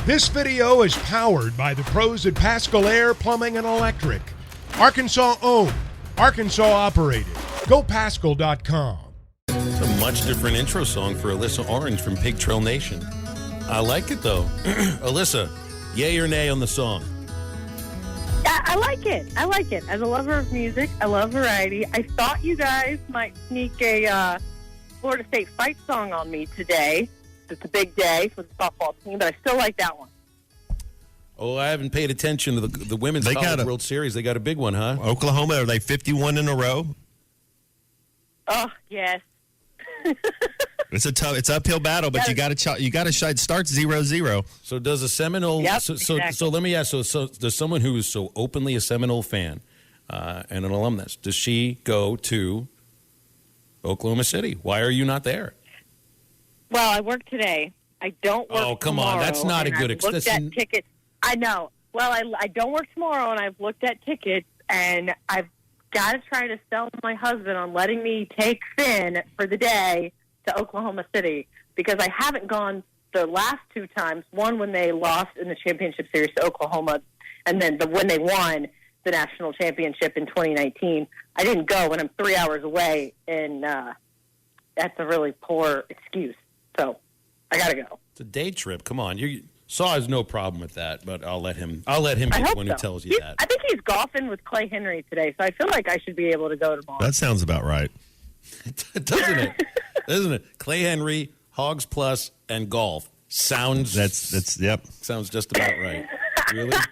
This video is powered by the pros at Pascal Air Plumbing and Electric. Arkansas owned, Arkansas operated. GoPascal.com. It's a much different intro song for Alyssa Orange from Pig Trail Nation. I like it, though. Alyssa, yay or nay on the song? I like it. I like it. As a lover of music, I love variety. I thought you guys might sneak a Florida State fight song on me today. It's a big day for the softball team, but I still like that one. Oh, I haven't paid attention to the Women's College World Series. They got a big one, huh? Oklahoma, are they 51 in a row? Oh, yes. It's uphill battle, but you got to start 0-0. So does a Seminole? Yep, so let me ask. So does someone who is so openly a Seminole fan and an alumnus, does she go to Oklahoma City? Why are you not there? Well, I work today. I don't work. Oh, come tomorrow, on, that's not a good excuse. Looked at tickets. I know. Well, I don't work tomorrow, and I've looked at tickets, and I've got to try to sell my husband on letting me take Finn for the day to Oklahoma City, because I haven't gone the last two times, one when they lost in the championship series to Oklahoma, and then when they won the national championship in 2019. I didn't go, and I'm 3 hours away, and that's a really poor excuse. So I got to go. It's a day trip. Come on. Saw has no problem with that, but I'll let him be the one who tells you that. I think he's golfing with Clay Henry today, so I feel like I should be able to go tomorrow. That sounds about right. Doesn't it? Isn't it? Clay Henry, Hogs Plus, and golf. Sounds yep. Sounds just about right. Really? It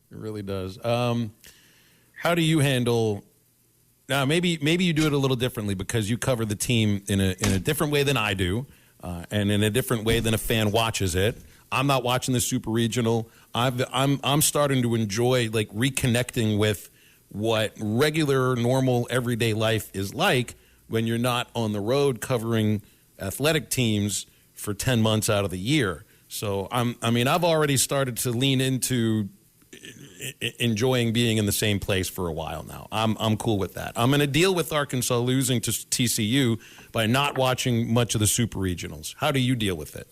really does. How do you handle? Now, maybe you do it a little differently because you cover the team in a different way than I do, and in a different way than a fan watches it. I'm not watching the Super Regional. I'm starting to enjoy like reconnecting with what regular, normal, everyday life is like when you're not on the road covering athletic teams for 10 months out of the year. So I've already started to lean into enjoying being in the same place for a while now. I'm cool with that. I'm going to deal with Arkansas losing to TCU by not watching much of the Super Regionals. How do you deal with it?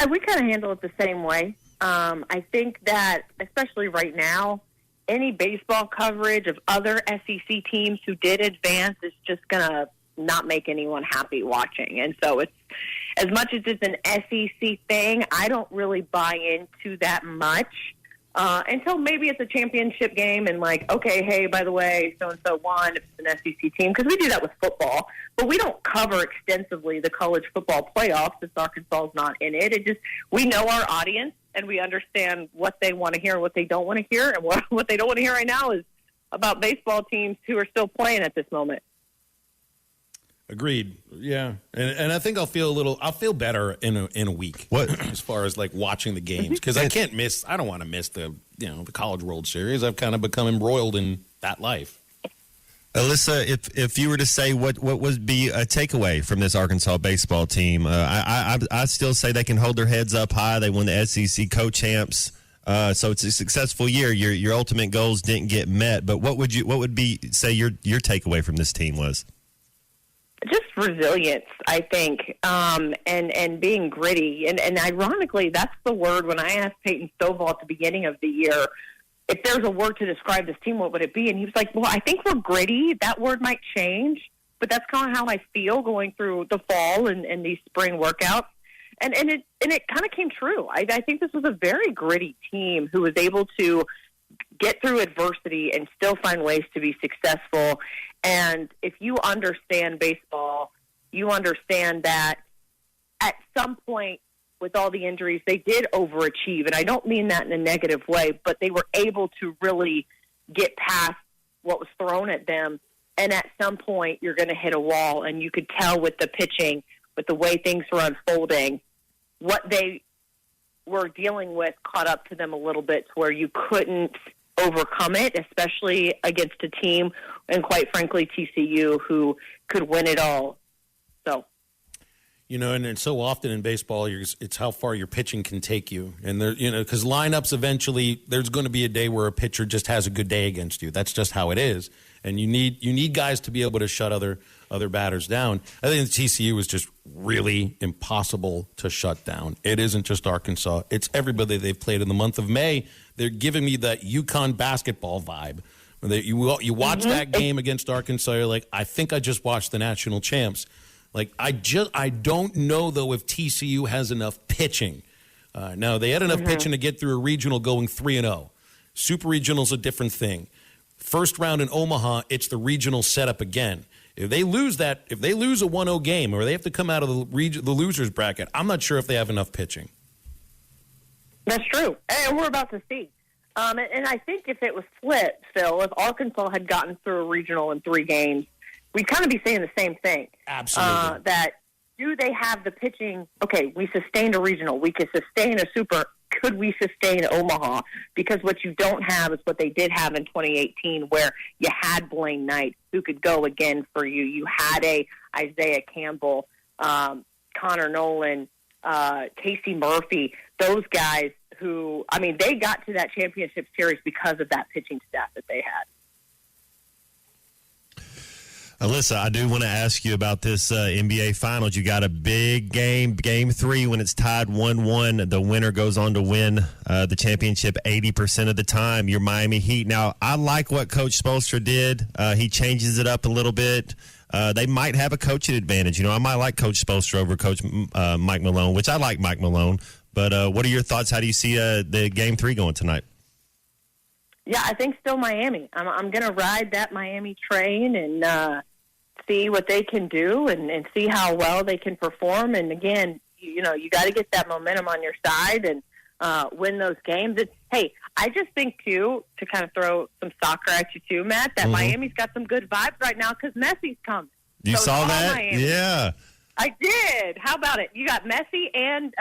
We kind of handle it the same way. I think that, especially right now, any baseball coverage of other SEC teams who did advance is just going to not make anyone happy watching. And so it's, as much as it's an SEC thing, I don't really buy into that much until maybe it's a championship game and like, okay, hey, by the way, so-and-so won if it's an SEC team, because we do that with football. But we don't cover extensively the college football playoffs if Arkansas is not in it. We know our audience, and we understand what they want to hear and what they don't want to hear. And what they don't want to hear right now is about baseball teams who are still playing at this moment. Agreed. Yeah, and I think I'll feel better in a week. What as far as like watching the games, because I don't want to miss the College World Series. I've kind of become embroiled in that life. Alyssa, if you were to say what would be a takeaway from this Arkansas baseball team, I still say they can hold their heads up high. They won the SEC co-champs, so it's a successful year. Your ultimate goals didn't get met, but what would say your takeaway from this team was? Just resilience, I think, and being gritty. And ironically, that's the word when I asked Peyton Stovall at the beginning of the year, if there's a word to describe this team, what would it be? And he was like, well, I think we're gritty. That word might change, but that's kind of how I feel going through the fall and these spring workouts. And it kind of came true. I think this was a very gritty team who was able to get through adversity and still find ways to be successful. And if you understand baseball, you understand that at some point with all the injuries, they did overachieve. And I don't mean that in a negative way, but they were able to really get past what was thrown at them. And at some point, you're going to hit a wall. And you could tell with the pitching, with the way things were unfolding, what they were dealing with caught up to them a little bit to where you couldn't overcome it, especially against a team, and quite frankly, TCU, who could win it all. So, and so often in baseball, it's how far your pitching can take you, and there, because lineups eventually, there's going to be a day where a pitcher just has a good day against you. That's just how it is, and you need guys to be able to shut other other batters down. I think TCU is just really impossible to shut down. It isn't just Arkansas. It's everybody they've played in the month of May. They're giving me that UConn basketball vibe. You watch that game against Arkansas, you're like, I think I just watched the national champs. Like, I don't know, though, if TCU has enough pitching. No, they had enough pitching to get through a regional going 3-0. Super regional's a different thing. First round in Omaha, it's the regional setup again. If they lose a 1-0 game, or they have to come out of the losers bracket, I'm not sure if they have enough pitching. That's true, and we're about to see. And I think if it was flipped, Phil, if Arkansas had gotten through a regional in 3 games, we'd kind of be saying the same thing. Absolutely. That do they have the pitching? Okay, we sustained a regional. We could sustain a super. Could we sustain Omaha? Because what you don't have is what they did have in 2018, where you had Blaine Knight, who could go again for you. You had a Isaiah Campbell, Connor Nolan, Casey Murphy, those guys who, I mean, they got to that championship series because of that pitching staff that they had. Alyssa, I do want to ask you about this NBA Finals. You got a big game, Game 3, when it's tied 1-1. The winner goes on to win the championship 80% of the time. Your Miami Heat. Now, I like what Coach Spoelstra did. He changes it up a little bit. They might have a coaching advantage. You know, I might like Coach Spoelstra over Coach Mike Malone, which I like Mike Malone. But what are your thoughts? How do you see the Game 3 going tonight? Yeah, I think still Miami. I'm going to ride that Miami train and see what they can do and see how well they can perform. And again, you got to get that momentum on your side and win those games. And, hey, I just think, too, to kind of throw some soccer at you, too, Matt, that Miami's got some good vibes right now because Messi's coming. You saw that? Miami. Yeah. I did. How about it? You got Messi and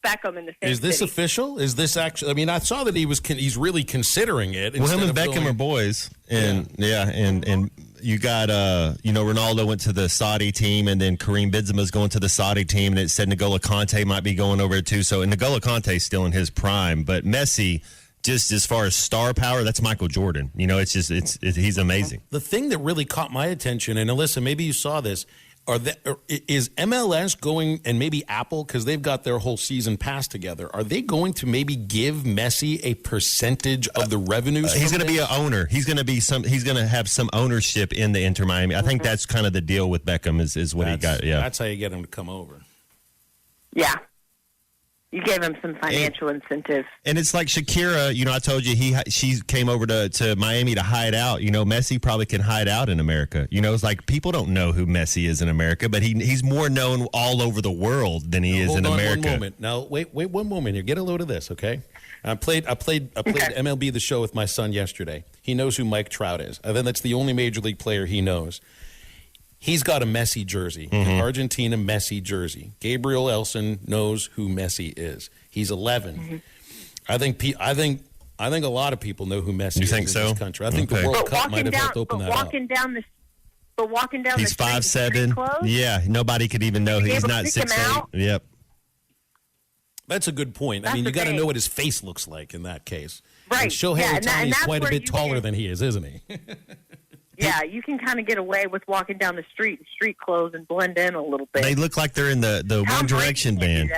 Beckham in the same Is this city. Official? Is this actually? I mean, I saw that he's really considering it. Well, him and Beckham are boys, and and you got Ronaldo went to the Saudi team, and then Kareem Benzema's going to the Saudi team, and it said N'Golo Kante might be going over too. So N'Golo Kante's still in his prime, but Messi, just as far as star power, that's Michael Jordan. You know, he's amazing. The thing that really caught my attention, and Alyssa, maybe you saw this. Is MLS going, and maybe Apple, because they've got their whole season pass together, are they going to maybe give Messi a percentage of the revenues? He's going to be an owner. He's going to have some ownership in the Inter Miami. I think that's kind of the deal with Beckham is what he got. Yeah, that's how you get him to come over. Yeah. You gave him some financial incentive. And it's like Shakira, I told you she came over to Miami to hide out. Messi probably can hide out in America. It's like people don't know who Messi is in America, but he's more known all over the world than he is in America. One moment. Now, wait one moment here. Get a load of this, okay? I played MLB The Show with my son yesterday. He knows who Mike Trout is. I think that's the only major league player he knows. He's got a Messi jersey, an Argentina Messi jersey. Gabriel Elson knows who Messi is. He's 11. I think a lot of people know who Messi is in this country. I think the World Cup might have helped open that up. But walking down he's the street 5'7". Yeah, nobody could even know he's not 6'8". Yep. That's a good point. I mean, you got to know what his face looks like in that case. Right. And Shohei Ohtani is quite a bit taller than he is, isn't he? Yeah, you can kind of get away with walking down the street in street clothes and blend in a little bit. They look like they're in the One Direction band.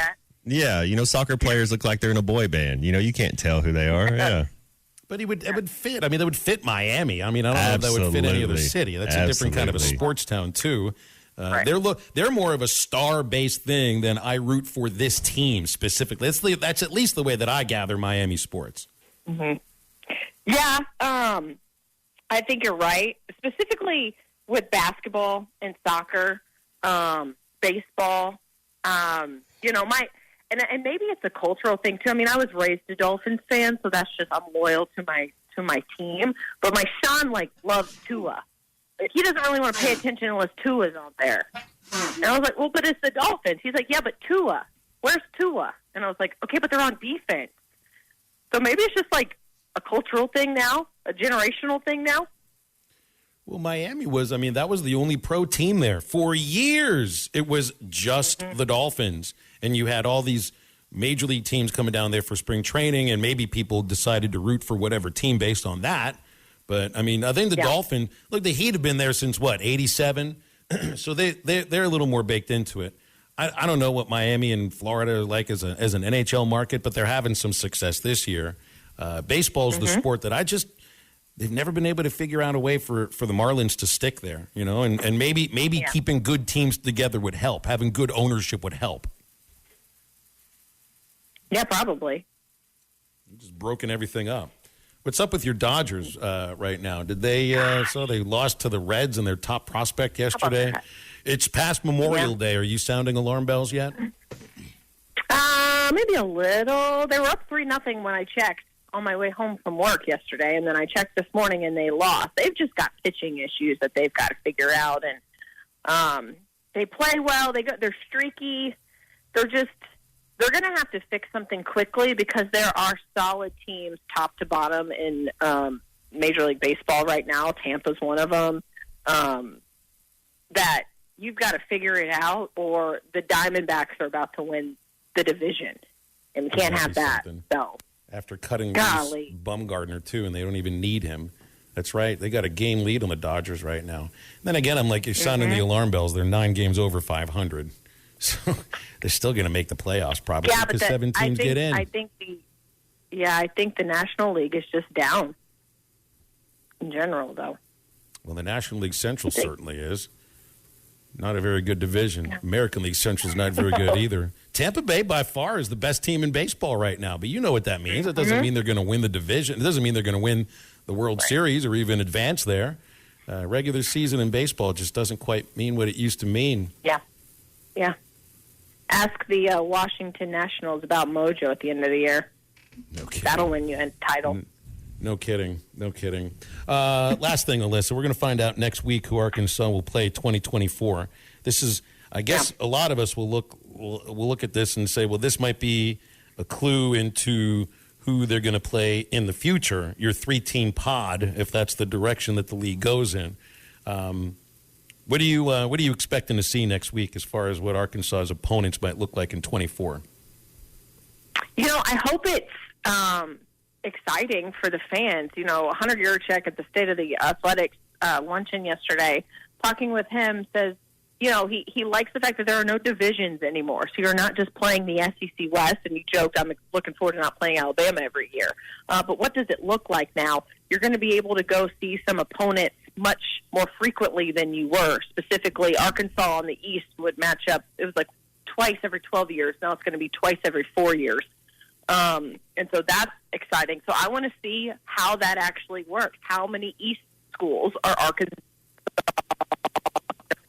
Yeah, soccer players look like they're in a boy band. You can't tell who they are. Yeah. But it would fit. I mean, that would fit Miami. I mean, I don't know if that would fit any other city. That's a different kind of a sports town, too. Right. They're more of a star-based thing than I root for this team specifically. That's at least the way that I gather Miami sports. Mm-hmm. Yeah, I think you're right. Specifically with basketball and soccer, baseball, and maybe it's a cultural thing too. I mean, I was raised a Dolphins fan, so that's just I'm loyal to my team. But my son loves Tua. He doesn't really want to pay attention unless Tua's on there. And I was like, well, but it's the Dolphins. He's like, yeah, but Tua. Where's Tua? And I was like, okay, but they're on defense. So maybe it's just like a cultural thing now, a generational thing now. Well, Miami that was the only pro team there. For years, it was just the Dolphins. And you had all these major league teams coming down there for spring training, and maybe people decided to root for whatever team based on that. But, I think the Dolphins, look, the Heat have been there since, 87? So they're a little more baked into it. I don't know what Miami and Florida are like as an NHL market, but they're having some success this year. Baseball's the sport that they've never been able to figure out a way for the Marlins to stick there, and maybe keeping good teams together would help. Having good ownership would help. Yeah, probably. Just broken everything up. What's up with your Dodgers right now? Did they they lost to the Reds and their top prospect yesterday? It's past Memorial Day. Are you sounding alarm bells yet? Maybe a little. They were up 3-0 when I checked on my way home from work yesterday, and then I checked this morning and they lost. They've just got pitching issues that they've got to figure out, and they play well. They're streaky. They're going to have to fix something quickly because there are solid teams top to bottom in Major League Baseball right now. Tampa's one of them. That you've got to figure it out, or the Diamondbacks are about to win the division, and we can't have that. So after cutting loose Bumgarner too, and they don't even need him. That's right. They got a game lead on the Dodgers right now. And then again, I'm like, you're sounding the alarm bells. They're 9 games over 500. So they're still going to make the playoffs probably because 7 teams get in. I think the National League is just down in general, though. Well, the National League Central certainly is. Not a very good division. American League Central is not very good either. Tampa Bay, by far, is the best team in baseball right now. But you know what that means. It doesn't mean they're going to win the division. It doesn't mean they're going to win the World Series or even advance there. Regular season in baseball just doesn't quite mean what it used to mean. Yeah. Ask the Washington Nationals about Mojo at the end of the year. No kidding. That'll win you a title. No kidding. Last thing, Alyssa, we're going to find out next week who Arkansas will play 2024. This is, I guess, a lot of us will look at this and say, well, this might be a clue into who they're going to play in the future. Your 3-team pod, if that's the direction that the league goes in. What are you expecting to see next week as far as what Arkansas's opponents might look like in 24? I hope it's exciting for the fans. Hunter Yurchek at the State of the Athletics luncheon yesterday, talking with him, says, he likes the fact that there are no divisions anymore. So you're not just playing the SEC West, and you joked, I'm looking forward to not playing Alabama every year. But what does it look like now? You're going to be able to go see some opponents much more frequently than you were. Specifically, Arkansas on the East would match up. It was like twice every 12 years. Now it's going to be twice every 4 years. And so that's exciting. So I want to see how that actually works. How many East schools are Arkansas?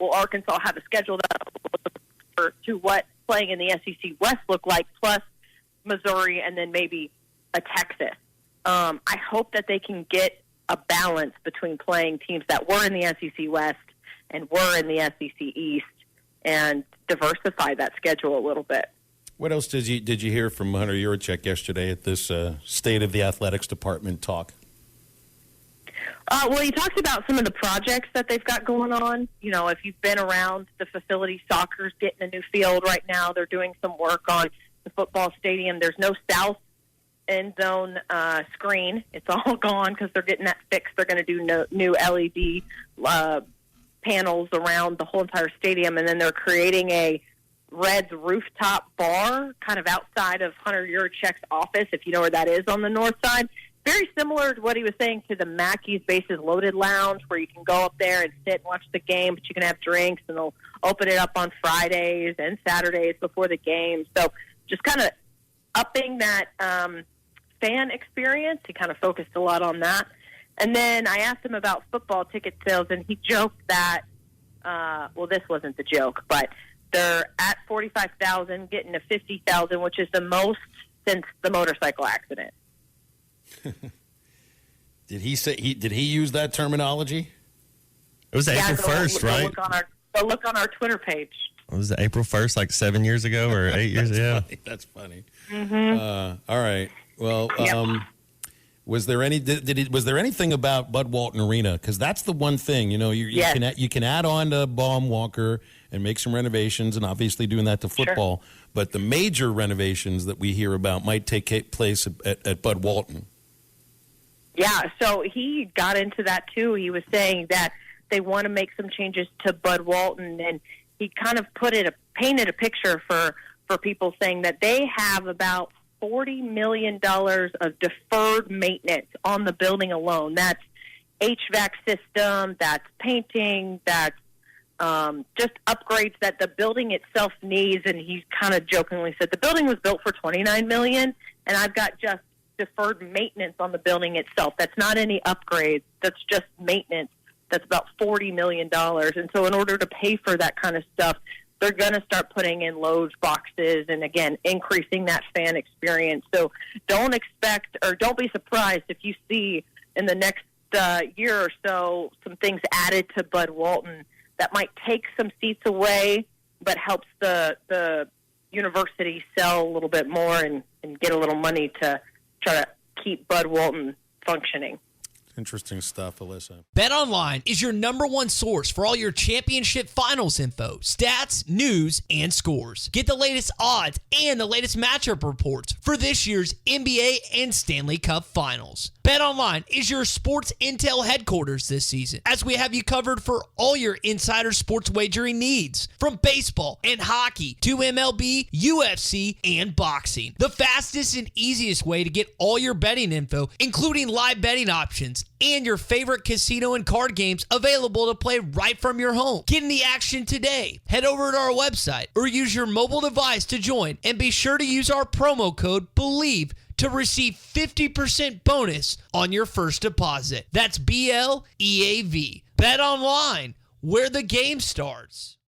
Will Arkansas have a schedule that to what playing in the SEC West look like, plus Missouri and then maybe a Texas? I hope that they can get a balance between playing teams that were in the SEC West and were in the SEC East and diversify that schedule a little bit. What else did you hear from Hunter Yurchek yesterday at this State of the Athletics Department talk? Well, he talked about some of the projects that they've got going on. If you've been around the facility, soccer's getting a new field right now. They're doing some work on the football stadium. There's no south end zone screen. It's all gone because they're getting that fixed. They're going to do new LED panels around the whole entire stadium, and then they're creating a Reds rooftop bar kind of outside of Hunter Yurchek's office, if you know where that is on the north side. Very similar to what he was saying to the Mackey's Bases Loaded Lounge, where you can go up there and sit and watch the game, but you can have drinks, and they'll open it up on Fridays and Saturdays before the game. So just kind of upping that fan experience. He kind of focused a lot on that. And then I asked him about football ticket sales, and he joked that, this wasn't the joke, but they're at 45,000, getting to 50,000, which is the most since the motorcycle accident. Did he use that terminology? It was April 1st, right? Go look on our Twitter page. Was it April 1st, like 7 years ago or 8 years ago? That's funny. Mm-hmm. All right. Well, was there anything about Bud Walton Arena? Because that's the one thing, you can add on to Baum Walker and make some renovations, and obviously doing that to football. Sure. But the major renovations that we hear about might take place at Bud Walton. Yeah, so he got into that too. He was saying that they want to make some changes to Bud Walton, and he kind of painted a picture for people, saying that they have about $40 million of deferred maintenance on the building alone. That's HVAC system, that's painting, that's just upgrades that the building itself needs. And he kind of jokingly said, the building was built for $29 million, and I've got just deferred maintenance on the building itself. That's not any upgrades. That's just maintenance. That's about $40 million. And so in order to pay for that kind of stuff, they're going to start putting in loge boxes and, again, increasing that fan experience. So don't be surprised if you see in the next year or so some things added to Bud Walton that might take some seats away but helps the university sell a little bit more and get a little money to try to keep Bud Walton functioning. Interesting stuff, Alyssa. BetOnline is your #1 source for all your championship finals info, stats, news, and scores. Get the latest odds and the latest matchup reports for this year's NBA and Stanley Cup Finals. BetOnline is your sports intel headquarters this season, as we have you covered for all your insider sports wagering needs, from baseball and hockey to MLB, UFC, and boxing. The fastest and easiest way to get all your betting info, including live betting options and your favorite casino and card games available to play right from your home. Get in the action today. Head over to our website or use your mobile device to join, and be sure to use our promo code BELIEVE to receive 50% bonus on your first deposit. That's BLEAV. Bet online, where the game starts.